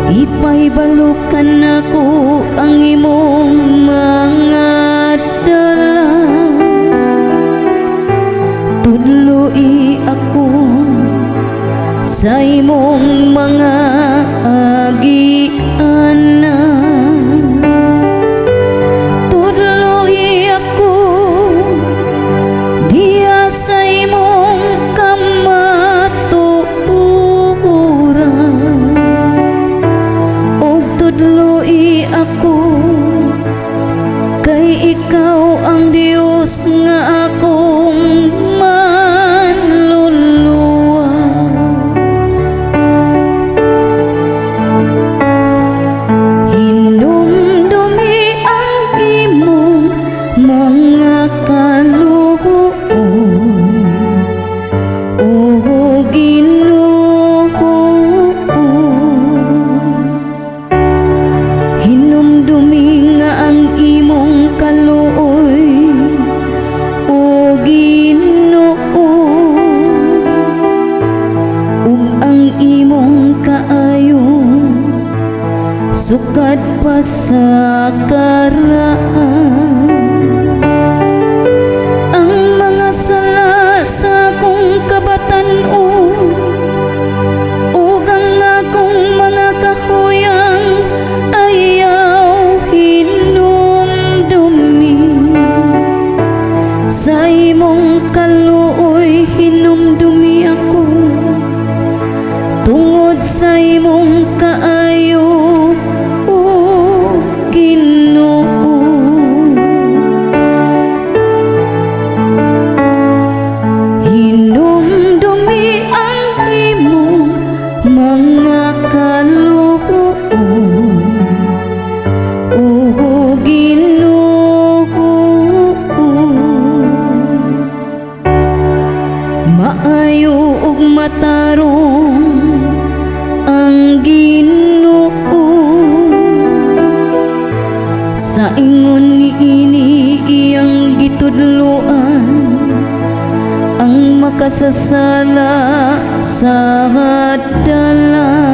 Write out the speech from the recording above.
Ipaibalukan ako ang imong mga dala, tudloi ako sa imong mga agiana. Tudloi ako diya sa imong kamatuoran, og tudloi ako kay ikaw ang Dios nga akong manluluwas. Hinumdumi ang imong mga kaluoy, o Ginoo. Hinumdumi nga ang imong kaluoy, o Ginoo, ug ang imong kaayo sukad pa sa karaan. Ang mga sala sa akong kabatan-on ug ang akong mga kahuyang ayaw hinumdumi. Sa imong kaluoy hinumdumi ako, tungod sa imong kaayo, o Ginoo. Hinumdumi ang imong mga kaluoy, o Ginoo. Maayo ug matarong ang Ginoo, sa ingon niini iyang gitudloan ang makasasala sa dala.